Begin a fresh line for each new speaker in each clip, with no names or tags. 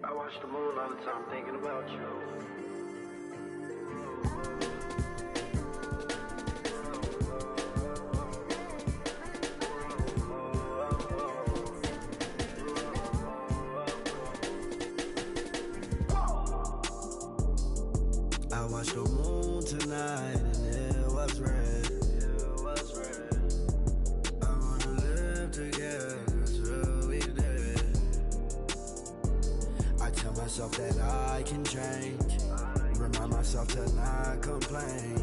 I watch the moon all the time thinking about you.
I watched the moon tonight and it was red. I wanna live together till we dead. I tell myself that I can change. Remind myself to not complain.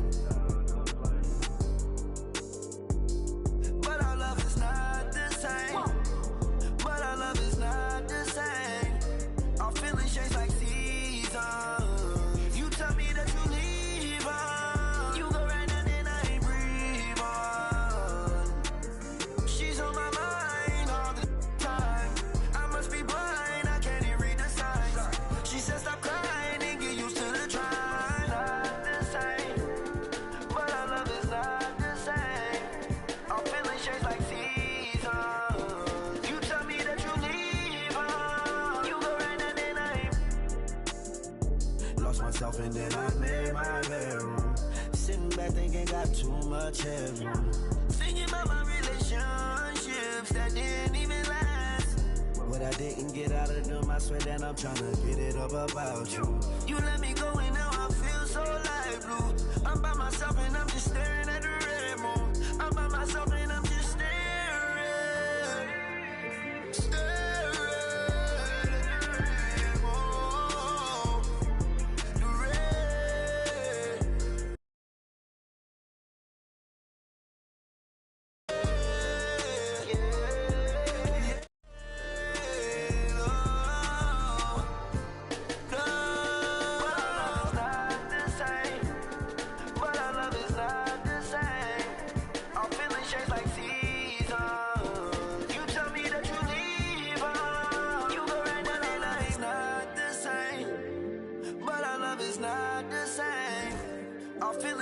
But our love is not the same. But our love is not the same. Our feelings change like seasons. You tell me that you leave on. You go right now and I ain't breathe on. She's on my mind all the time. I must be blind, I can't even read the signs. She said stop crying and get used to the try. Not the same, but our love is not the same. Our feelings change like seasons. You tell me that you leave on. You go right now and I ain't lost myself and then I made my bedroom. Sitting back thinking got too much headroom. Thinking about my relationships that didn't even last. What I didn't get out of them, I swear that I'm trying to get it up about you. You let me go and now I feel so light blue. I'm by myself and I'm just staring at the red moon. I'm by myself and I'm just staring at the red moon. The red.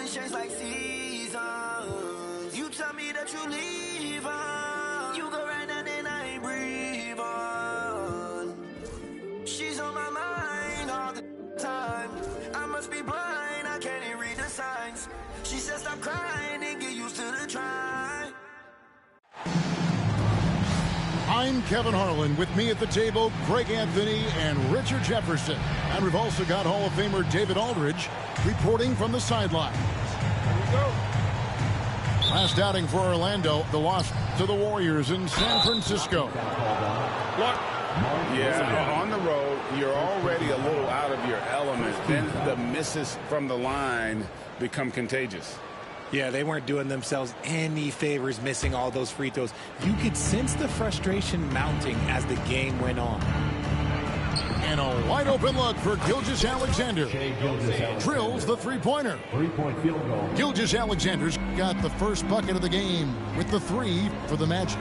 Change like seasons. You tell me that you leave on. You go right now and I ain't breathe on. She's on my mind all the time. I must be blind, I can't even read the signs. She said stop crying and get used to the try.
I'm Kevin Harlan. With me at the table, Greg Anthony and Richard Jefferson. And we've also got Hall of Famer David Aldridge reporting from the sideline. Last outing for Orlando, the loss to the Warriors in San Francisco.
Yeah, on the road, you're already a little out of your element. Then the misses from the line become contagious.
Yeah, they weren't doing themselves any favors missing all those free throws. You could sense the frustration mounting as the game went on.
And a wide open look for Gilgeous-Alexander. Drills the three-pointer.
Three-point field goal.
Gilgeous-Alexander's got the first bucket of the game with the three for the Magic.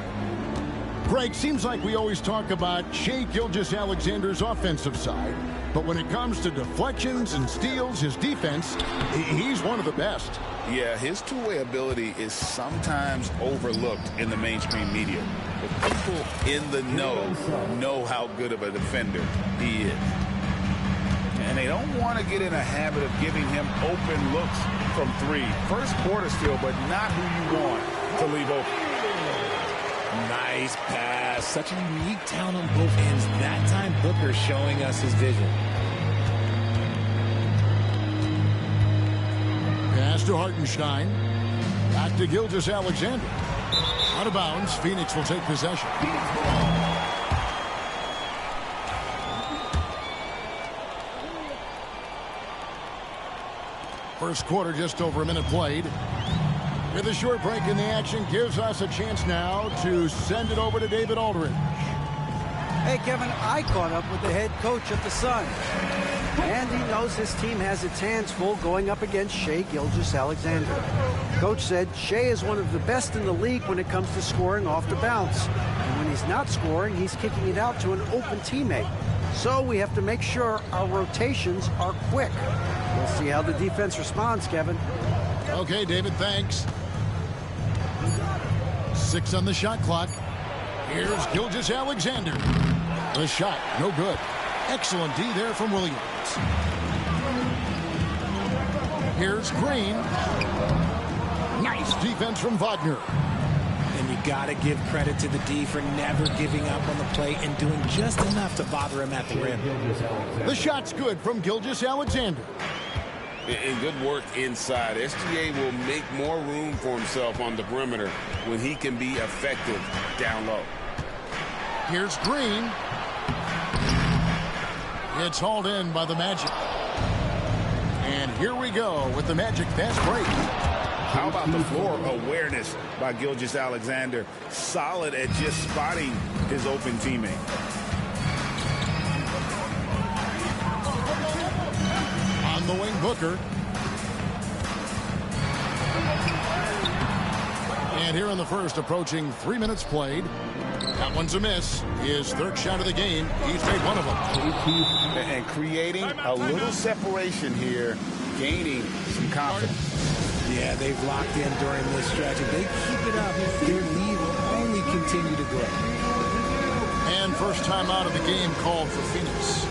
Greg, seems like we always talk about Shai Gilgeous-Alexander's offensive side, but when it comes to deflections and steals, his defense, he's one of the best.
Yeah, his two-way ability is sometimes overlooked in the mainstream media. But people in the know how good of a defender he is. And they don't want to get in a habit of giving him open looks from three. First quarter still, but not who you want to leave open.
Nice pass. Such a unique talent on both ends. That time, Booker showing us his vision.
Pass to Hartenstein. Back to Gilgeous-Alexander. Out of bounds. Phoenix will take possession. First quarter, just over a minute played. With a short break in the action, gives us a chance now to send it over to David Aldridge.
Hey, Kevin, I caught up with the head coach of the Suns. And he knows his team has its hands full going up against Shai Gilgeous-Alexander. Coach said Shai is one of the best in the league when it comes to scoring off the bounce. And when he's not scoring, he's kicking it out to an open teammate. So we have to make sure our rotations are quick. We'll see how the defense responds, Kevin.
Okay, David, thanks. 6 on the shot clock. Here's Gilgeous-Alexander. The shot, no good. Excellent D there from Williams. Here's Green. Nice defense from Wagner.
And you got to give credit to the D for never giving up on the play and doing just enough to bother him at the rim.
The shot's good from Gilgeous-Alexander.
And good work inside. SGA will make more room for himself on the perimeter when he can be effective down low.
Here's Green. It's hauled in by the Magic. And here we go with the Magic fast break.
How about the floor awareness by Gilgeous-Alexander? Solid at just spotting his open teammate.
On the wing, Booker. And here in the first, approaching 3 minutes played. That one's a miss. His third shot of the game. He's made one of them.
And creating a little separation here, gaining some confidence.
Yeah, they've locked in during this stretch. If they keep it up, their lead will only continue to grow.
And first time out of the game called for Phoenix.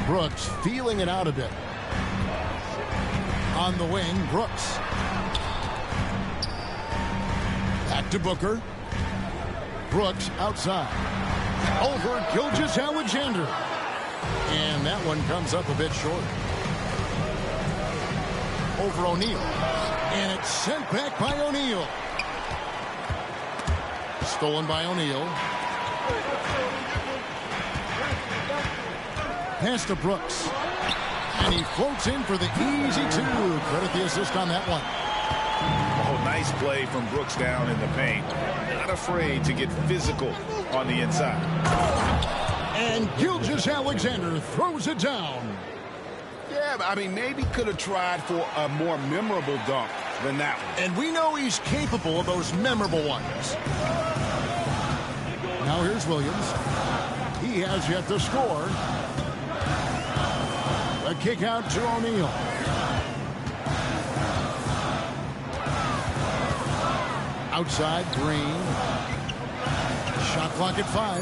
Brooks feeling it out a bit. On the wing, Brooks. Back to Booker. Brooks outside. Over Gilgeous-Alexander. And that one comes up a bit short. Over O'Neal. And it's sent back by O'Neal. Stolen by O'Neal. Pass to Brooks. And he floats in for the easy two. Credit the assist on that one.
Oh, nice play from Brooks down in the paint. Not afraid to get physical on the inside.
And Gilgeous-Alexander throws it down.
Yeah, I mean, maybe could have tried for a more memorable dunk than that one.
And we know he's capable of those memorable ones. Now here's Williams. He has yet to score. A kick out to O'Neal. Outside, Green. Shot clock at 5.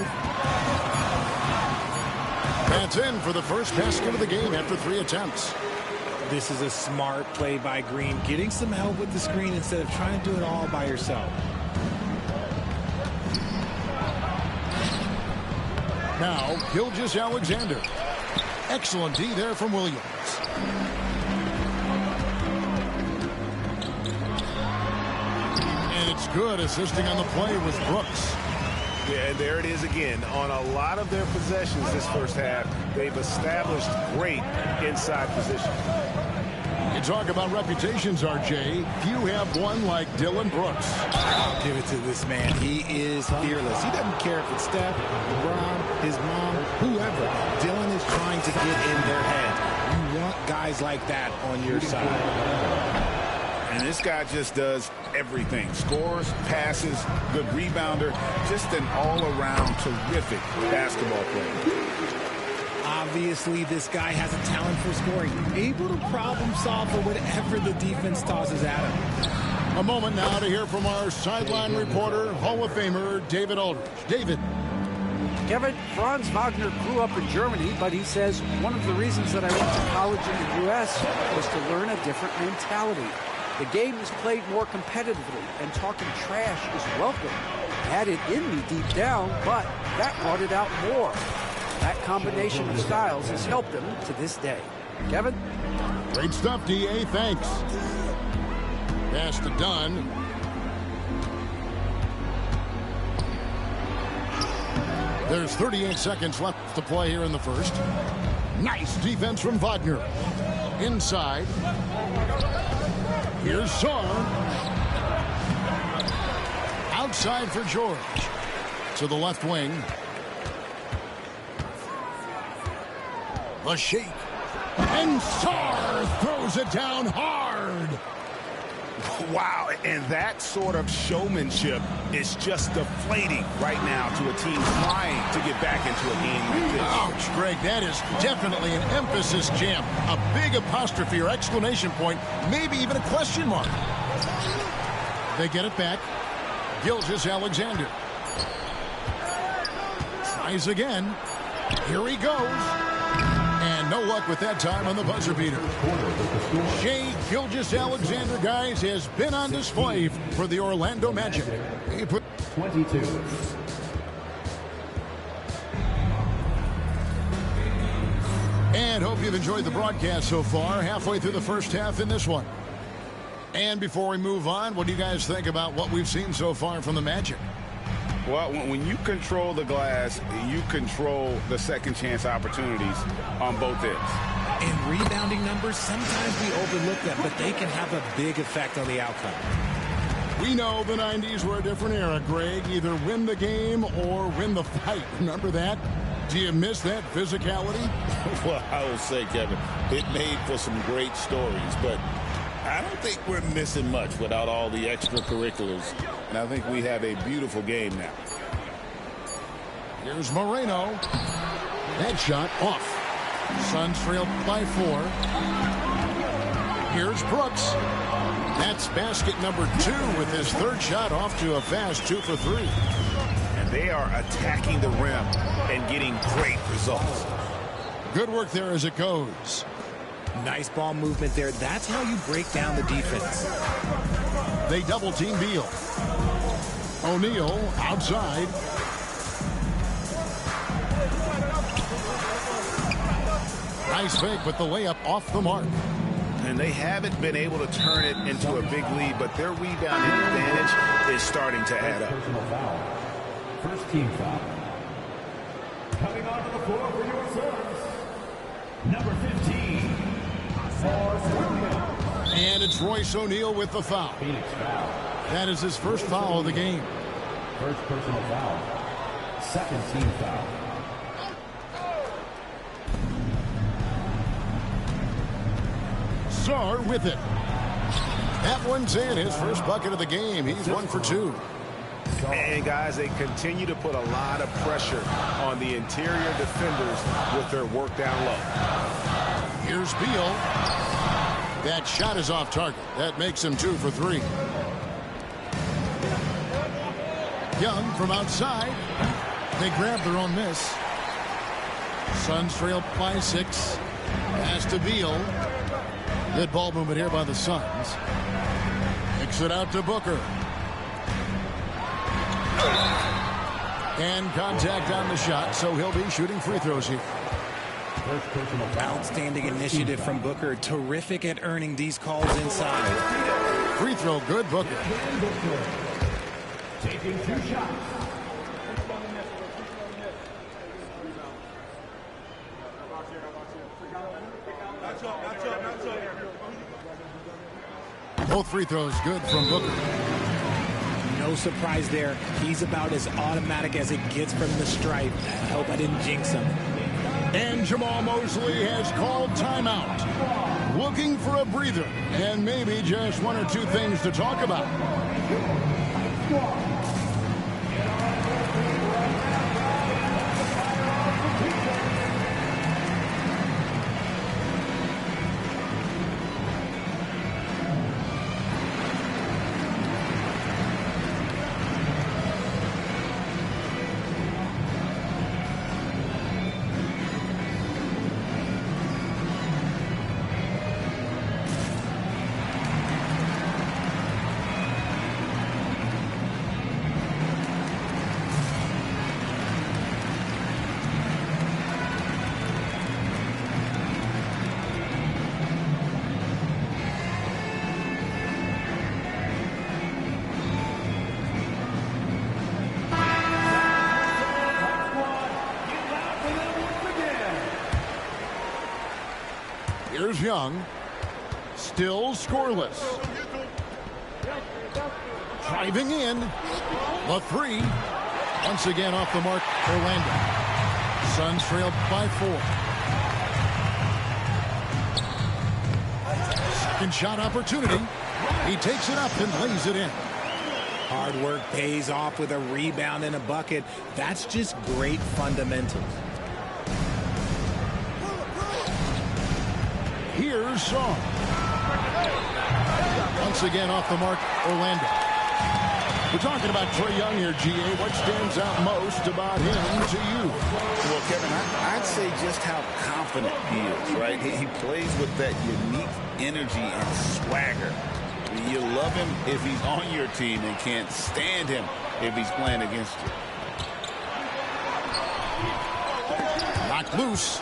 That's in for the first basket of the game after 3 attempts.
This is a smart play by Green, getting some help with the screen instead of trying to do it all by yourself.
Now, Gilgeous-Alexander. Excellent D there from Williams. And it's good. Assisting on the play was Brooks.
Yeah, and there it is again. On a lot of their possessions this first half, they've established great inside position.
You talk about reputations, RJ. Few have one like Dylan Brooks.
I'll give it to this man. He is fearless. He doesn't care if it's Steph, LeBron, his mom, whoever. Dylan is trying to get in their head. You want guys like that on your side.
And this guy just does everything. Scores, passes, good rebounder. Just an all-around terrific basketball player.
Obviously, this guy has a talent for scoring. Able to problem solve for whatever the defense tosses at him.
A moment now to hear from our sideline reporter, Hall of Famer David Aldridge. David.
Kevin, Franz Wagner grew up in Germany, but he says one of the reasons that I went to college in the U.S. was to learn a different mentality. The game is played more competitively, and talking trash is welcome. I had it in me deep down, but that brought it out more. That combination of styles has helped him to this day. Kevin?
Great stuff, D.A. Thanks. Pass to Dunn. There's 38 seconds left to play here in the first. Nice defense from Wagner. Inside. Here's Saar. Outside for George. To the left wing. The shake. And Saar throws it down hard.
Wow, and that sort of showmanship is just deflating right now to a team trying to get back into a game like this.
Ouch, Greg, that is definitely an emphasis jam. A big apostrophe or exclamation point, maybe even a question mark. They get it back. Gilgeous-Alexander. Tries again. Here he goes. And no luck with that time on the buzzer beater. Shai Gilgeous-Alexander, guys, has been on display for the Orlando Magic. He put
22.
And hope you've enjoyed the broadcast so far. Halfway through the first half in this one. And before we move on, what do you guys think about what we've seen so far from the Magic?
Well, when you control the glass, you control the second chance opportunities on both ends.
In rebounding numbers, sometimes we overlook them, but they can have a big effect on the outcome.
We know the 90s were a different era, Greg. Either win the game or win the fight. Remember that? Do you miss that physicality?
Well, I will say, Kevin, it made for some great stories, but I don't think we're missing much without all the extracurriculars. And I think we have a beautiful game now.
Here's Moreno. That shot off. Suns trail by 4. Here's Brooks. That's basket number 2 with his third shot off to a fast 2 for 3.
And they are attacking the rim and getting great results.
Good work there as it goes.
Nice ball movement there. That's how you break down the defense.
They double team Beal. O'Neal outside. Nice fake, but the layup off the mark.
And they haven't been able to turn it into a big lead, but their rebounding advantage is starting to add up.
Personal foul. First team foul. Coming onto the floor for your Suns, number 15, Royce Williams.
And it's Royce O'Neal with the foul.
Phoenix foul.
That is his first foul of the game.
First personal foul. Second team foul.
Saar with it. That one's in, his first bucket of the game. He's 1 for 2.
And guys, they continue to put a lot of pressure on the interior defenders with their work down low.
Here's Beal. That shot is off target. That makes him 2 for 3. Young from outside. They grab their own miss. Suns trail by 6. Pass to Beal. Good ball movement here by the Suns. Kicks it out to Booker. And contact on the shot, so he'll be shooting free throws here.
Outstanding initiative from Booker. Terrific at earning these calls inside.
Free throw good, Booker.
Taking 2 shots.
Both free throws good from Booker.
No surprise there. He's about as automatic as it gets from the stripe. I hope I didn't jinx him.
And Jamal Mosley has called timeout. Looking for a breather and maybe just 1 or 2 things to talk about. Here's Young. Still scoreless. Driving in. The 3. Once again off the mark, Orlando. Suns trailed by 4. Second shot opportunity. He takes it up and lays it in.
Hard work pays off with a rebound and a bucket. That's just great fundamentals.
Here's Shaw. Once again off the mark, Orlando. We're talking about Trae Young here, GA. What stands out most about him to you?
Well, Kevin, I'd say just how confident he is, right? He plays with that unique energy and swagger. You love him if he's on your team and can't stand him if he's playing against you.
Knocked loose.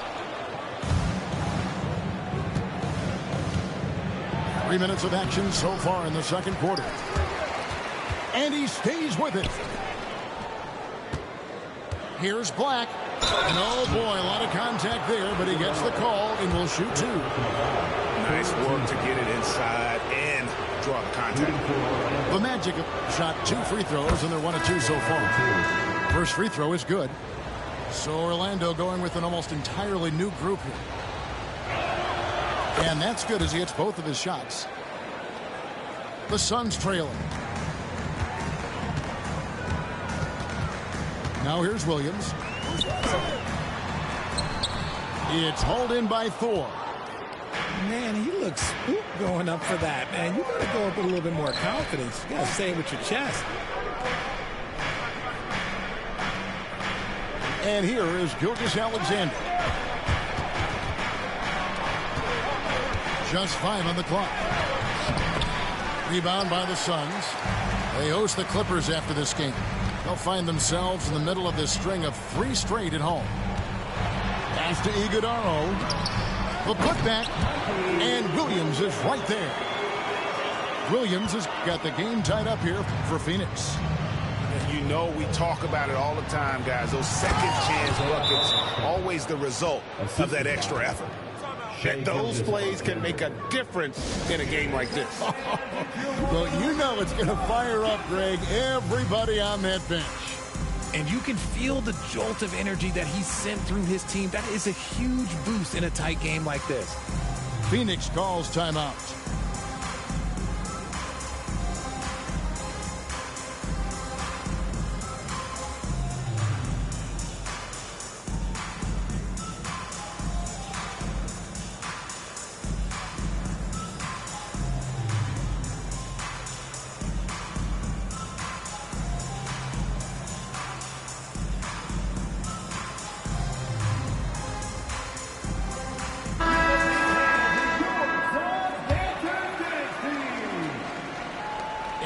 3 minutes of action so far in the second quarter. And he stays with it. Here's Black. And oh boy, a lot of contact there, but he gets the call and will shoot 2.
Nice work to get it inside and draw the contact.
The Magic shot 2 free throws, and they're 1 of 2 so far. First free throw is good. So Orlando going with an almost entirely new group here. And that's good as he hits both of his shots. The Suns trailing. Now here's Williams. It's hauled in by Thor.
Man, he looks spooked going up for that, man. You got to go up with a little bit more confidence. You got to say it with your chest.
And here is Gilgeous-Alexander. Just 5 on the clock. Rebound by the Suns. They host the Clippers after this game. They'll find themselves in the middle of this string of 3 straight at home. Pass to Iguodala. The putback. And Williams is right there. Williams has got the game tied up here for Phoenix.
You know we talk about it all the time, guys. Those second chance buckets, always the result of that extra effort. And those plays can make a difference in a game like this.
Well, you know it's going to fire up, Greg, everybody on that bench.
And you can feel the jolt of energy that he sent through his team. That is a huge boost in a tight game like this.
Phoenix calls timeout.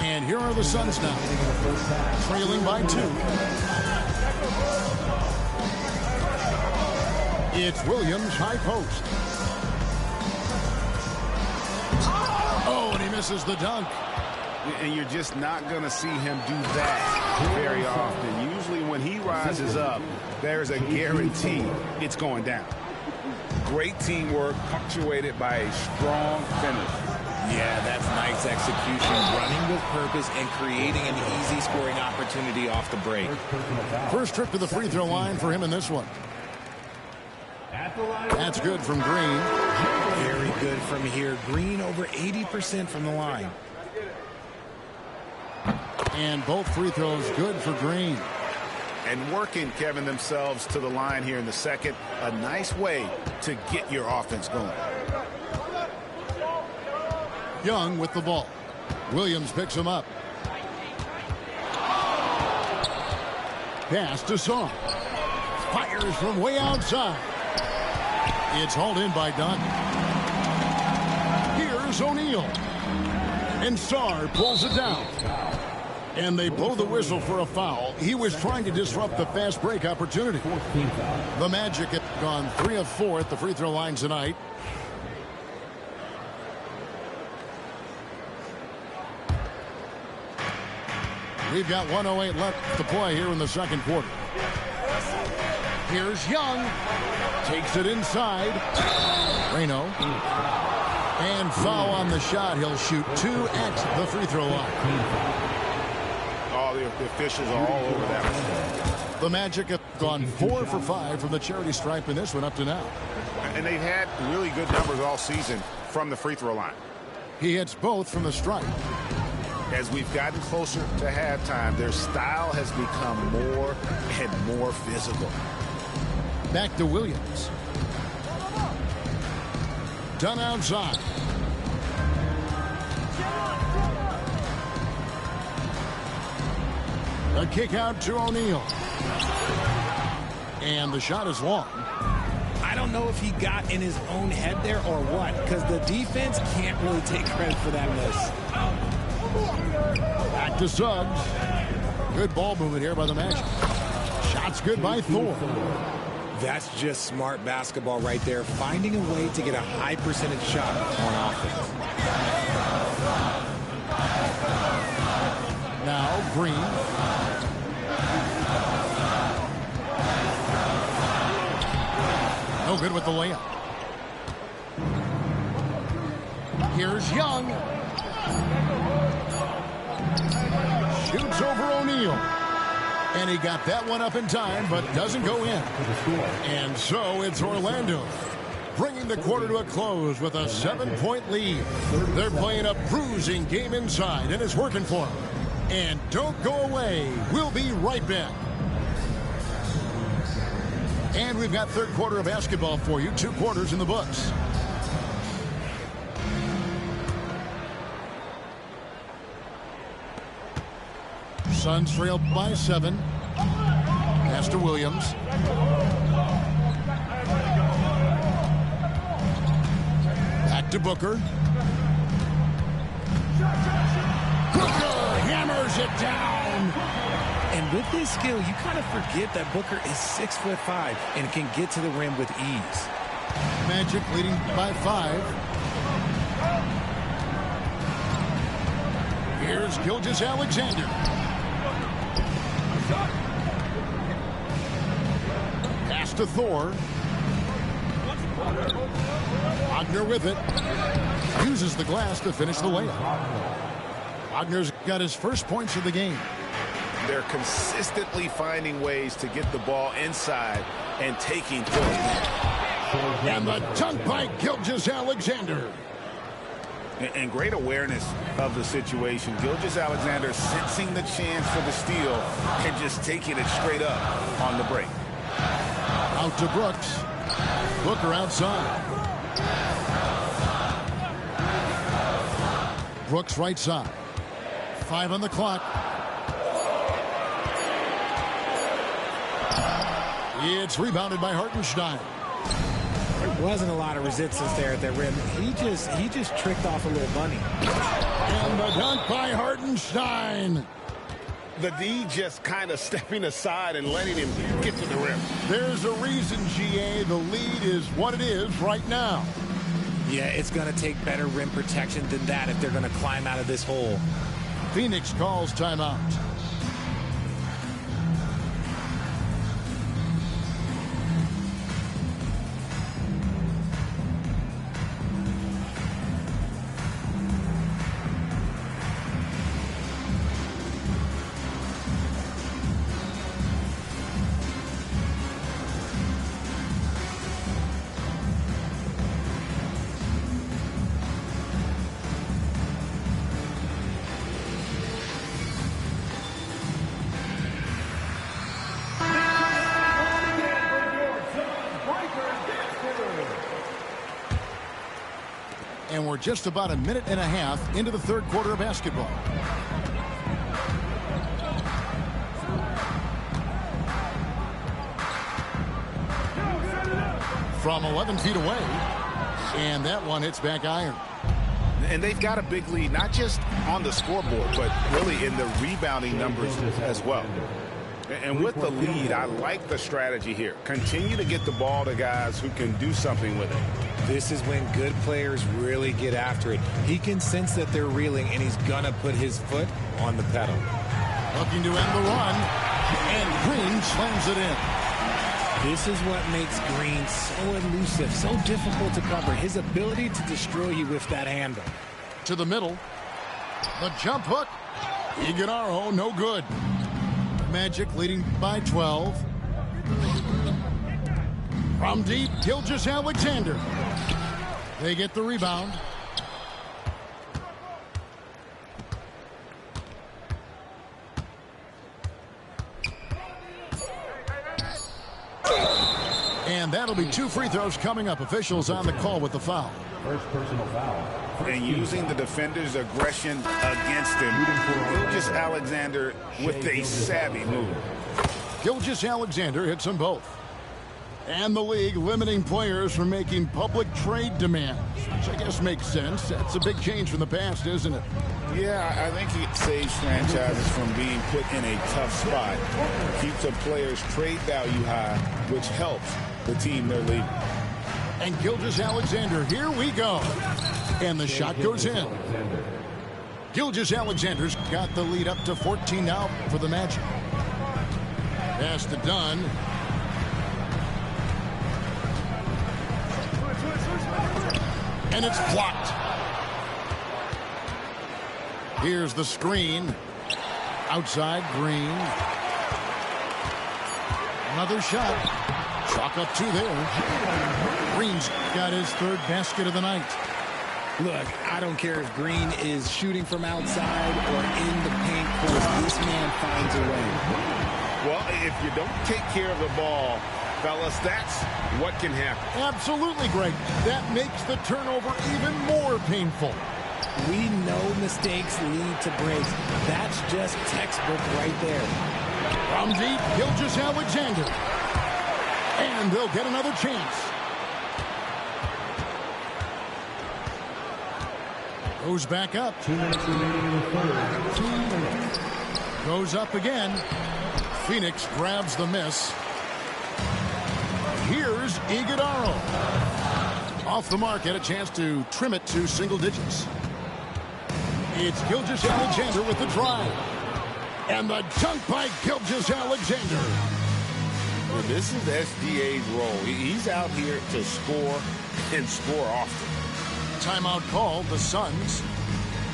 And here are the Suns now, trailing by 2. It's Williams, high post. Oh, and he misses the dunk.
And you're just not going to see him do that very often. Usually when he rises up, there's a guarantee it's going down.
Great teamwork punctuated by a strong finish.
Yeah, that's nice execution, running with purpose and creating an easy scoring opportunity off the break.
First trip to the free throw line for him in this one. That's good from Green.
Very good from here. Green over 80% from the line.
And both free throws good for Green.
And working, Kevin, themselves to the line here in the second. A nice way to get your offense going.
Young with the ball. Williams picks him up. Pass to Song. Fires from way outside. It's hauled in by Dunn. Here's O'Neal. And Sarr pulls it down. And they blow the whistle for a foul. He was trying to disrupt the fast break opportunity. The Magic have gone 3 of 4 at the free throw line tonight. We've got 1:08 left to play here in the second quarter. Here's Young. Takes it inside. Reno. And foul on the shot. He'll shoot 2 at the free throw line.
Oh, the officials are all over that one.
The Magic have gone 4 for 5 from the charity stripe in this one up to now.
And they've had really good numbers all season from the free throw line.
He hits both from the stripe.
As we've gotten closer to halftime, their style has become more and more physical.
Back to Williams. Done outside. A kick out to O'Neal. And the shot is long.
I don't know if he got in his own head there or what, because the defense can't really take credit for that miss.
Back to Suggs. Good ball movement here by the Magic. Shots good by Thor.
That's just smart basketball right there, finding a way to get a high percentage shot on offense.
Now Green. No good with the layup. Here's Young. Shoots over O'Neal. And he got that one up in time, but doesn't go in. And so it's Orlando bringing the quarter to a close with a 7-point lead. They're playing a bruising game inside, and it's working for them. And don't go away. We'll be right back. And we've got third quarter of basketball for you. 2 quarters in the books. Suns trail by 7. Pass to Williams. Back to Booker. Booker hammers it down.
And with this skill, you kind of forget that Booker is 6'5" and can get to the rim with ease.
Magic leading by 5. Here's Gilgeous-Alexander. Pass to Thor. Wagner with it. Uses the glass to finish the layup. Wagner's got his first points of the game.
They're consistently finding ways to get the ball inside and taking Thor.
And the dunk by Gilgeous-Alexander.
And great awareness of the situation. Gilgeous-Alexander sensing the chance for the steal and just taking it straight up on the break.
Out to Brooks. Booker outside. Brooks right side. 5 on the clock. It's rebounded by Hartenstein.
There wasn't a lot of resistance there at that rim. He just tricked off a little bunny.
And the dunk by Hartenstein.
the D just kind of stepping aside and letting him get to the rim.
There's a reason, GA, the lead is what it is right now.
Yeah, it's going to take better rim protection than that if they're going to climb out of this hole.
Phoenix calls timeout. And we're just about a minute and a half into the third quarter of basketball. From 11 feet away. And that one hits back iron.
And they've got a big lead, not just on the scoreboard, but really in the rebounding numbers as well. And with the lead, I like the strategy here. Continue to get the ball to guys who can do something with it.
This is when good players really get after it. He can sense that they're reeling, and he's going to put his foot on the pedal.
Looking to end the run, and Green slams it in.
This is what makes Green so elusive, so difficult to cover. His ability to destroy you with that handle.
To the middle. The jump hook. Iguodaro, no good. Magic leading by 12. From deep, Gilgeous-Alexander. They get the rebound. And that'll be 2 free throws coming up. Officials on the call with the foul.
First personal foul.
And using the defender's aggression against him. Gilgeous-Alexander with a savvy move.
Gilgeous-Alexander hits them both. And the league limiting players from making public trade demands, which I guess makes sense. That's a big change from the past, isn't it?
Yeah, I think it saves franchises from being put in a tough spot. Keeps a player's trade value high, which helps the team they're leading.
And Gilgeous-Alexander, here we go. And the shot goes in. Gilgeous-Alexander's got the lead up to 14 now for the Magic. Pass to Dunn. And it's blocked. Here's the screen. Outside, Green. Another shot. Chalk up 2 there. Green's got his 3rd basket of the night.
Look, I don't care if Green is shooting from outside or in the paint course. This man finds a way.
Well, if you don't take care of the ball, fellas, that's what can happen.
Absolutely, Greg. That makes the turnover even more painful.
We know mistakes lead to breaks. That's just textbook right there.
From deep, Gilgeous-Alexander. And they'll get another chance. Goes back up.
2 minutes remaining in the third. 2 minutes.
Goes up again. Phoenix grabs the miss. Here's Iguodaro. Off the mark, had a chance to trim it to single digits. It's Gilgeous-Alexander with the drive. And the dunk by Gilgeous-Alexander.
Well, this is SGA's role. He's out here to score and score often.
Timeout called, the Suns.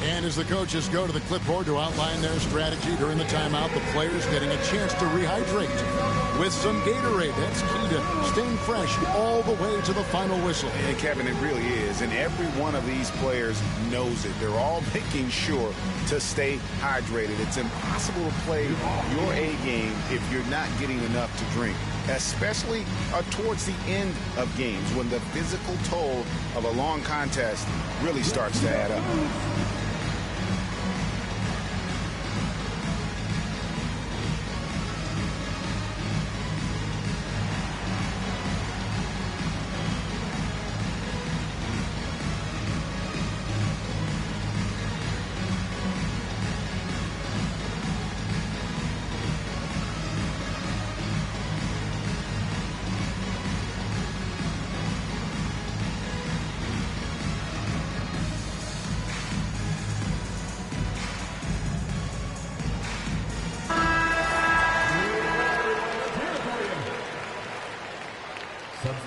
And as the coaches go to the clipboard to outline their strategy during the timeout, the players getting a chance to rehydrate with some Gatorade. That's key to staying fresh all the way to the final whistle.
And Kevin, it really is. And every one of these players knows it. They're all making sure to stay hydrated. It's impossible to play your A game if you're not getting enough to drink, especially towards the end of games when the physical toll of a long contest really starts to add up.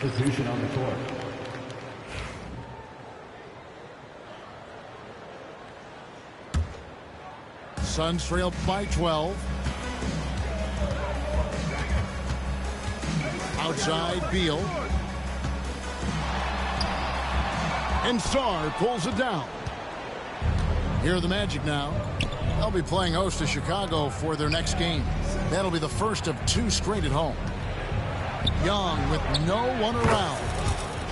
Substitution on the court.
Suns trail by 12. Outside, Beal. And Sarr pulls it down. Here are the Magic now. They'll be playing host to Chicago for their next game. That'll be the first of 2 straight at home. Young with no one around.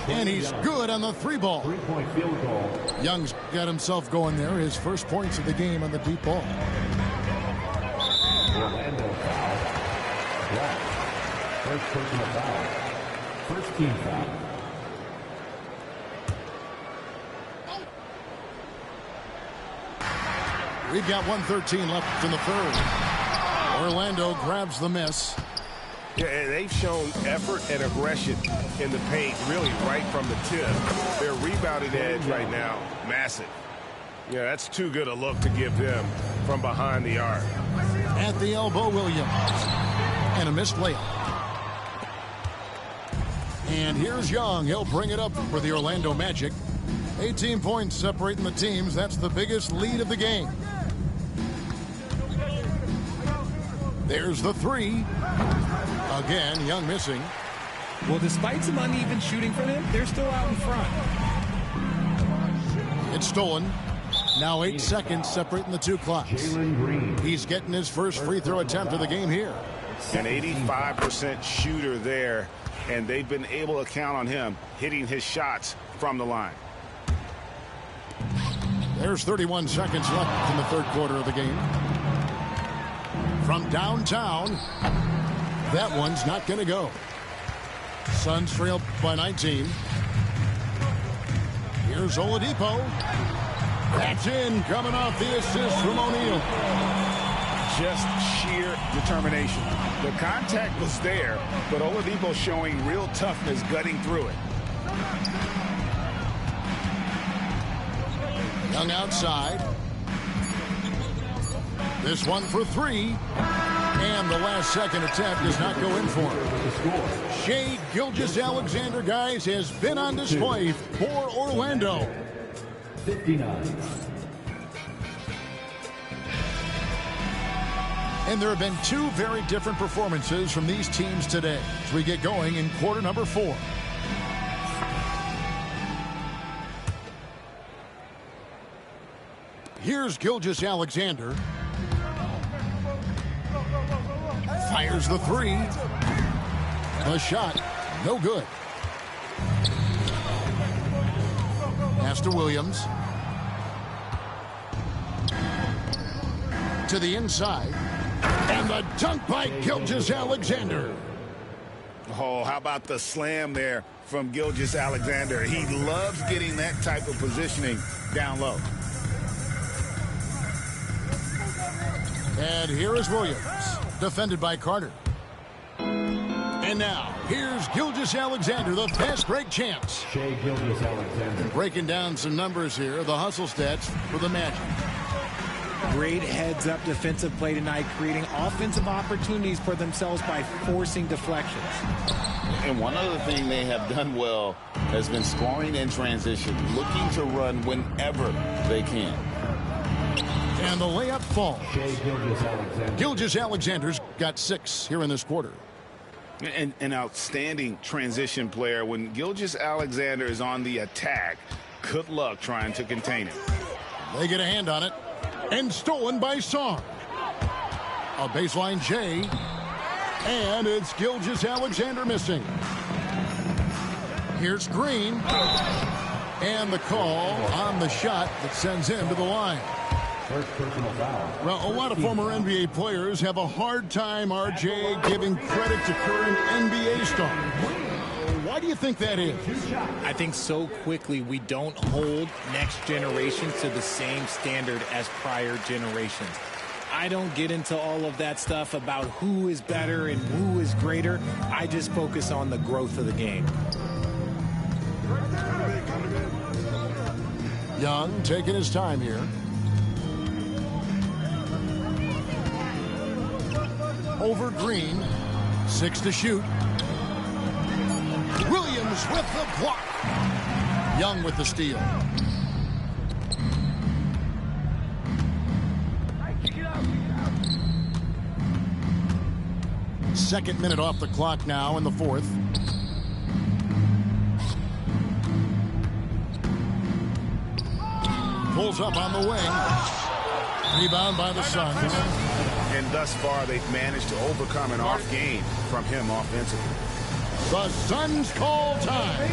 And he's good on the 3-ball.
3-point field goal.
Young's got himself going there. His first points of the game on the deep ball.
Orlando foul. Black. First personal foul. First team foul.
We've got 1:13 left in the third. Orlando grabs the miss.
Yeah, and they've shown effort and aggression in the paint, really right from the tip. Their rebounding edge right now, massive. Yeah, that's too good a look to give them from behind the arc.
At the elbow, Williams. And a missed layup. And here's Young. He'll bring it up for the Orlando Magic. 18 points separating the teams. That's the biggest lead of the game. There's the 3. Again, Young missing.
Well, despite some uneven shooting from him, they're still out in front.
It's stolen. Now 8 seconds separating the 2 clocks. He's getting his first free throw attempt of the game here.
An 85% shooter there, and they've been able to count on him hitting his shots from the line.
There's 31 seconds left in the third quarter of the game. From downtown, that one's not going to go. Suns trail by 19. Here's Oladipo. That's in, coming off the assist from O'Neal.
Just sheer determination. The contact was there, but Oladipo showing real toughness gutting through it.
Young outside. This one for 3. And the last second attempt does not go in for him. Shai Gilgeous-Alexander, guys, has been on display for Orlando.
59.
And there have been 2 very different performances from these teams today as we get going in quarter number 4. Here's Gilgeous-Alexander. Fires the 3. The shot, no good. Pass to Williams. To the inside. And the dunk by Gilgeous-Alexander.
Oh, how about the slam there from Gilgeous-Alexander? He loves getting that type of positioning down low.
And here is Williams, defended by Carter. And now, here's Gilgeous-Alexander, the fast break champs.
Shai Gilgeous-Alexander.
Breaking down some numbers here, the hustle stats for the Magic.
Great heads-up defensive play tonight, creating offensive opportunities for themselves by forcing deflections.
And one other thing they have done well has been scoring in transition, looking to run whenever they can.
And the layup falls.
Shai Gilgeous-Alexander.
Gilgeous-Alexander's got 6 here in this quarter.
And an outstanding transition player. When Gilgeous-Alexander is on the attack, good luck trying to contain him.
They get a hand on it. And stolen by Sarr. A baseline J. And it's Gilgeous-Alexander missing. Here's Green. And the call on the shot that sends him to the line.
First personal foul.
Well, a lot of former NBA players have a hard time, RJ, giving credit to current NBA stars. Why do you think that is?
I think so quickly we don't hold next generation to the same standard as prior generations. I don't get into all of that stuff about who is better and who is greater. I just focus on the growth of the game.
Young taking his time here. Over Green. 6 to shoot. Williams Williams with the block. Young with the steal. Second minute off the clock now in the fourth. Pulls up on the wing. Rebound by the Suns.
And thus far, they've managed to overcome an off game from him offensively.
The Suns call time.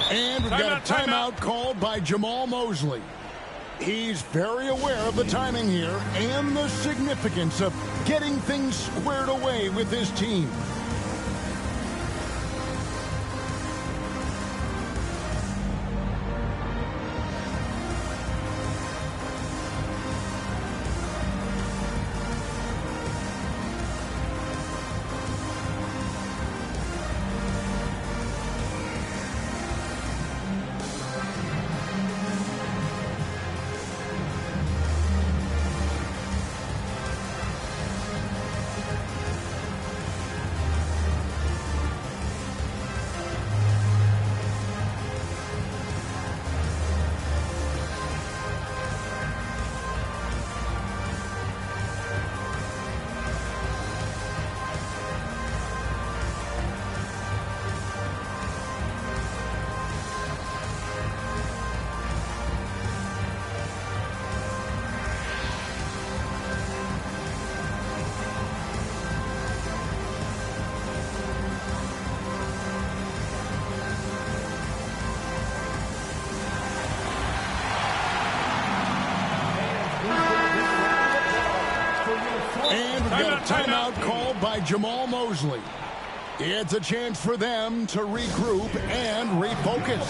And we've got a timeout called by Jamal Mosley. He's very aware of the timing here and the significance of getting things squared away with his team. And we've got a timeout called by Jamal Mosley. It's a chance for them to regroup and refocus.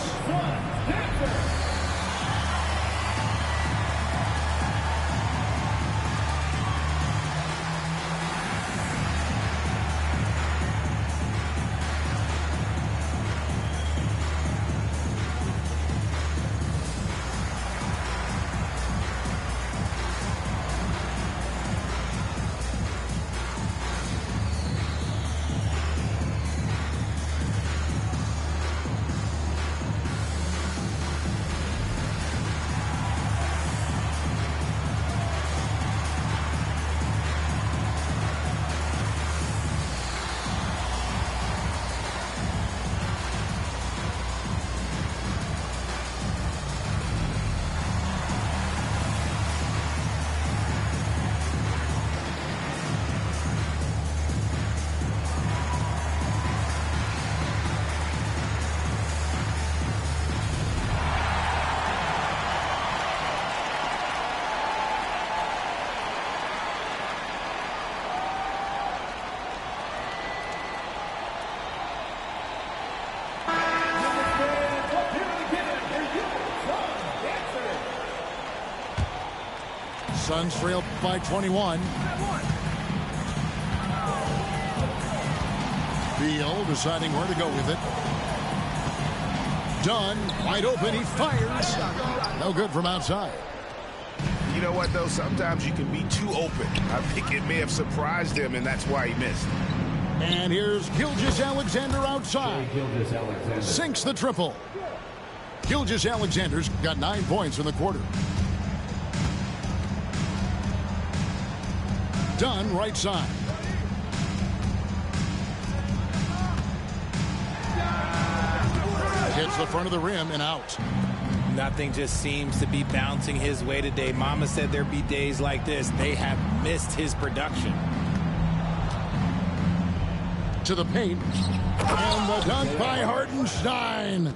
Suns trail by 21. Beal deciding where to go with it. Dunn, wide open, he fires. No good from outside.
You know what, though? Sometimes you can be too open. I think it may have surprised him, and that's why he missed.
And here's Gilgeous-Alexander outside. Sinks the triple. Gilgeous-Alexander's got 9 points in the quarter. Dunn, right side. Hits the front of the rim and out.
Nothing just seems to be bouncing his way today. Mama said there'd be days like this. They have missed his production.
To the paint. And the dunk by Hartenstein.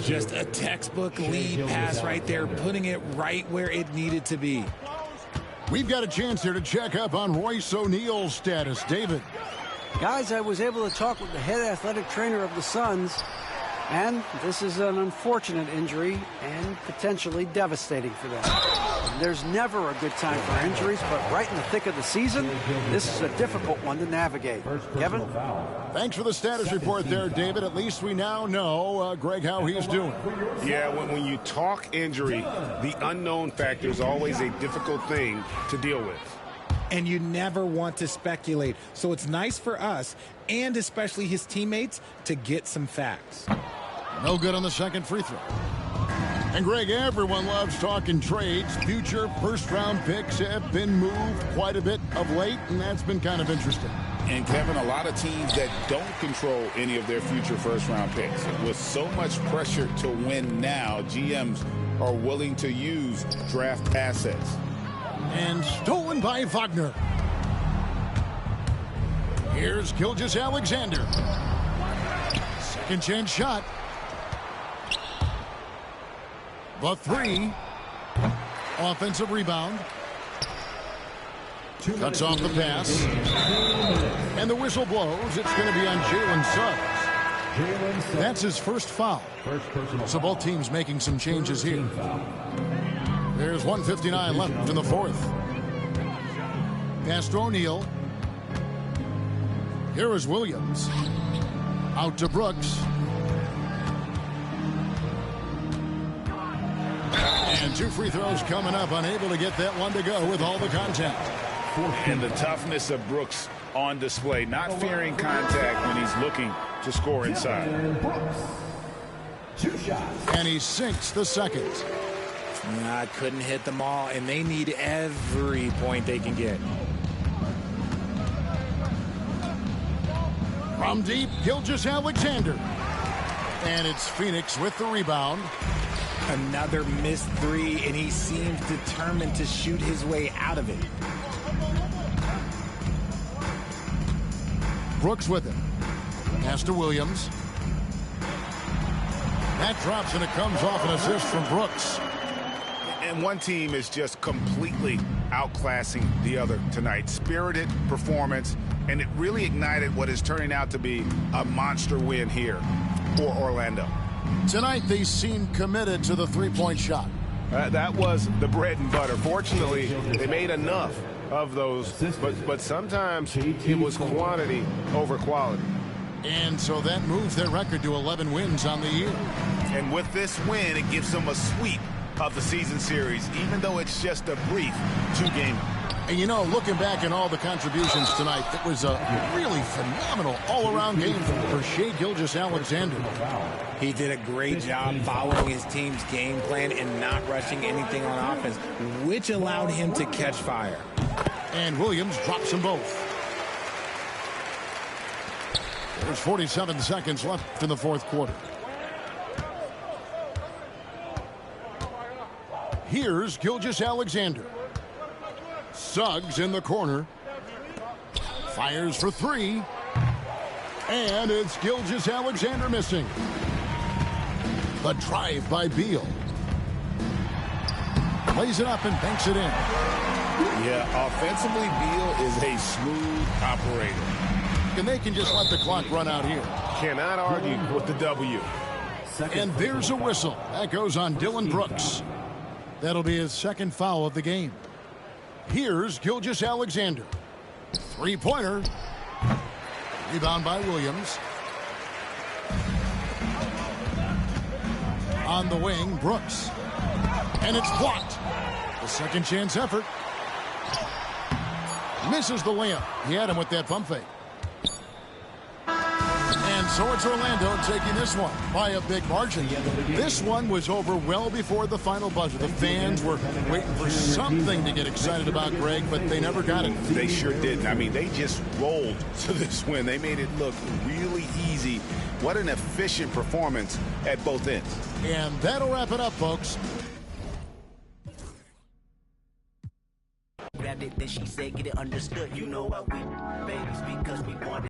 Just a textbook lead pass right there, putting it right where it needed to be.
We've got a chance here to check up on Royce O'Neal's status. David.
Guys, I was able to talk with the head athletic trainer of the Suns. And this is an unfortunate injury and potentially devastating for them. There's never a good time for injuries, but right in the thick of the season, this is a difficult one to navigate. Kevin?
Thanks for the status report there, David. At least we now know, Greg, how he's doing.
Yeah, when you talk injury, the unknown factor is always a difficult thing to deal with.
And you never want to speculate. So it's nice for us, and especially his teammates, to get some facts.
No good on the second free throw. And, Greg, everyone loves talking trades. Future first-round picks have been moved quite a bit of late, and that's been kind of interesting.
And, Kevin, a lot of teams that don't control any of their future first-round picks. With so much pressure to win now, GMs are willing to use draft assets.
And stolen by Wagner. Here's Gilgeous-Alexander. Second chance shot. The three. Offensive rebound. Cuts off the pass. And the whistle blows. It's going to be on Jalen Suggs. That's his first foul. So both teams making some changes here. There's 1:59 left in the fourth. Pass to O'Neal. Here is Williams. Out to Brooks. And two free throws coming up. Unable to get that one to go with all the contact.
And the toughness of Brooks on display. Not fearing contact when he's looking to score inside.
And he sinks the second.
Couldn't hit them all, and they need every point they can get.
From deep, Gilgeous-Alexander. And it's Phoenix with the rebound.
Another missed three, and he seems determined to shoot his way out of it.
Brooks with it. Pass to Williams. That drops, and it comes off an assist from Brooks.
And one team is just completely outclassing the other tonight. Spirited performance, and it really ignited what is turning out to be a monster win here for Orlando.
Tonight, they seem committed to the three-point shot.
That was the bread and butter. Fortunately, they made enough of those, but sometimes it was quantity over quality.
And so that moves their record to 11 wins on the year.
And with this win, it gives them a sweep of the season series, even though it's just a brief two-gamer.
And, you know, looking back at all the contributions tonight, it was a really phenomenal all-around game for Shai Gilgeous-Alexander.
He did a great job following his team's game plan and not rushing anything on offense, which allowed him to catch fire.
And Williams drops them both. There's 47 seconds left in the fourth quarter. Here's Gilgeous-Alexander. Suggs in the corner. Fires for three. And it's Gilgeous-Alexander missing. The drive by Beal. Lays it up and banks it in.
Yeah, offensively, Beal is a smooth operator.
And they can just let the clock run out here.
Cannot argue with the W.
And there's a whistle. That goes on Dylan Brooks. That'll be his second foul of the game. Here's Gilgeous-Alexander. Three-pointer. Rebound by Williams. On the wing, Brooks. And it's blocked. The second chance effort. Misses the layup. He had him with that pump fake. And so it's Orlando taking this one by a big margin. This one was over well before the final buzzer. The fans were waiting for something to get excited about, Greg, but they never got it.
They sure didn't. I mean, they just rolled to this win. They made it look really easy. What an efficient performance at both ends.
And that'll wrap it up, folks.
Grabbed it, then she said, get it understood. You know what we babies because we wanted.